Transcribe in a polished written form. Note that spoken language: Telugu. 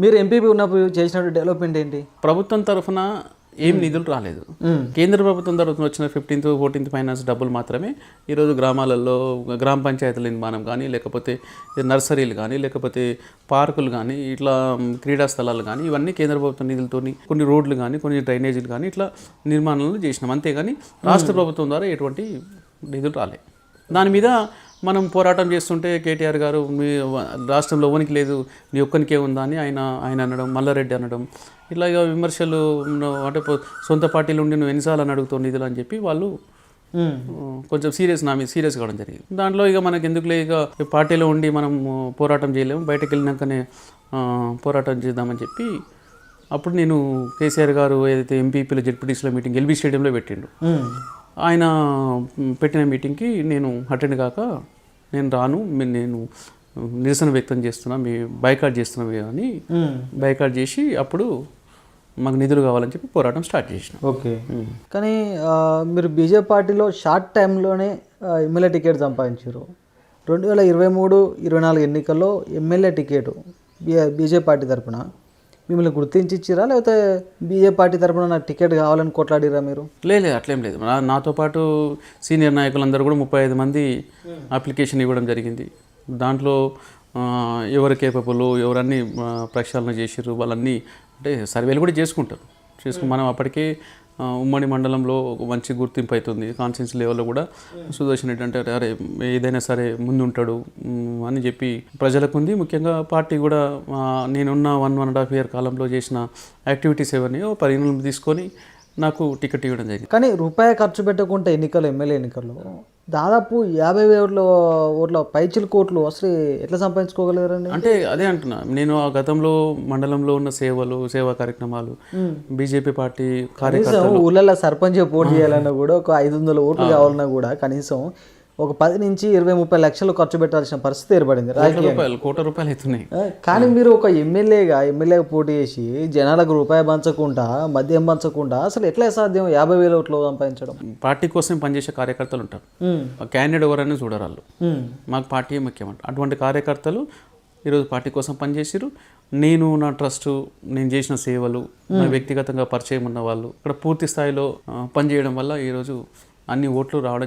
మీరు ఎంపీపీ ఉన్నప్పుడు చేసిన డెవలప్మెంట్ ఏంటి? ప్రభుత్వం తరఫున ఏం నిధులు రాలేదు. కేంద్ర ప్రభుత్వం తరఫున వచ్చిన 15th 14th ఫైనాన్స్ డబ్బులు మాత్రమే ఈరోజు గ్రామాలలో గ్రామ పంచాయతీల నిర్మాణం కానీ, లేకపోతే నర్సరీలు కానీ, లేకపోతే పార్కులు కానీ, ఇట్లా క్రీడా స్థలాలు కానీ, ఇవన్నీ కేంద్ర ప్రభుత్వం నిధులతోని కొన్ని రోడ్లు కానీ, కొన్ని డ్రైనేజీలు కానీ ఇట్లా నిర్మాణాలు చేసినాం. అంతేగాని రాష్ట్ర ప్రభుత్వం ద్వారా ఎటువంటి నిధులు రాలే. దాని మీద మనం పోరాటం చేస్తుంటే కేటీఆర్ గారు మీ రాష్ట్రంలో ఉనికి లేదు, నీ ఒక్కనికే ఉందా అని ఆయన అనడం, మల్లారెడ్డి అనడం, ఇట్లాగా విమర్శలు అంటే సొంత పార్టీలు ఉండి నువ్వు ఎన్నిసార్లు అని అడుగుతావు నిధులు అని చెప్పి వాళ్ళు కొంచెం నా మీద సీరియస్ కావడం జరిగింది. దాంట్లో ఇక మనకి ఎందుకులే, ఇక పార్టీలో ఉండి మనం పోరాటం చేయలేము, బయటకు వెళ్ళినాకనే పోరాటం చేద్దామని చెప్పి అప్పుడు నేను కేసీఆర్ గారు ఏదైతే ఎంపీపీలో జెడ్పీటీసీలో మీటింగ్ ఎల్బీ స్టేడియంలో పెట్టిండు. ఆయన పెట్టిన మీటింగ్కి నేను అటెండ్ కాక నేను రాను, నేను నిరసన వ్యక్తం చేస్తున్నా, మీ బైకాట్ చేస్తున్నాం అని బైకాట్ చేసి అప్పుడు మాకు నిధులు కావాలని చెప్పి పోరాటం స్టార్ట్ చేసిన. ఓకే. కానీ మీరు బీజేపీ పార్టీలో షార్ట్ టైంలోనే ఎమ్మెల్యే టికెట్ సంపాదించారు. 2023-24 ఎన్నికల్లో ఎమ్మెల్యే టికెట్ బీజేపీ పార్టీ తరఫున మిమ్మల్ని గుర్తించి ఇచ్చిరా, లేకపోతే బీజేపీ పార్టీ తరఫున నాకు టికెట్ కావాలని కొట్లాడిరా మీరు? లేదు, అట్లేం లేదు. నాతో పాటు సీనియర్ నాయకులందరూ కూడా 35 మంది అప్లికేషన్ ఇవ్వడం జరిగింది. దాంట్లో ఎవరు కేపబుల్, ఎవరన్నీ ప్రక్షాళన చేసిర్రు, వాళ్ళన్నీ అంటే సర్వేలు కూడా చేసుకుంటారు. మనం అప్పటికే ఉమ్మడి మండలంలో మంచి గుర్తింపు అవుతుంది. కాన్స్టిట్యూన్సీ లెవెల్లో కూడా సుదర్శన్ రెడ్డి అంటే అరే ఏదైనా సరే ముందుంటాడు అని చెప్పి ప్రజలకు ఉంది. ముఖ్యంగా పార్టీ కూడా నేనున్న 1.5 year కాలంలో చేసిన యాక్టివిటీస్ ఎవరిని పరిగణన తీసుకొని నాకు టికెట్ ఇవ్వడం జరిగింది. కానీ రూపాయి ఖర్చు పెట్టకుండా ఎమ్మెల్యే ఎన్నికల్లో దాదాపు 50,000 ఓట్ల పైచిలు కోట్లు అసలు ఎట్లా సంపాదించుకోగలరండి? అంటే అదే అంటున్నా నేను, ఆ గతంలో మండలంలో ఉన్న సేవా కార్యక్రమాలు, బీజేపీ పార్టీ కార్యకర్తలు, ఊళ్ళల్లో సర్పంచ్ పోటీ చేయాలన్నా కూడా ఒక 500 ఓట్లు కావాలన్నా కూడా కనీసం ఒక 10 నుంచి 20-30 లక్షలు ఖర్చు పెట్టాల్సిన పరిస్థితి ఏర్పడింది. కోట్ల రూపాయలు అవుతున్నాయి. కానీ మీరు ఒక ఎమ్మెల్యేగా పోటీ చేసి జనాలకు రూపాయి పంచకుండా, మద్యం పంచకుండా అసలు ఎట్లా సాధ్యం 50,000 ఓట్లు సంపాదించడం? పార్టీ కోసం పనిచేసే కార్యకర్తలు ఉంటారు, క్యాండిడేట్ ఎవరైనా చూడరాళ్ళు, మాకు పార్టీ ముఖ్యమంట. అటువంటి కార్యకర్తలు ఈరోజు పార్టీ కోసం పనిచేసారు. నేను నా ట్రస్ట్, నేను చేసిన సేవలు, నా వ్యక్తిగతంగా పరిచయం ఉన్న వాళ్ళు ఇక్కడ పూర్తి స్థాయిలో పనిచేయడం వల్ల ఈరోజు అన్ని ఓట్లు రావడం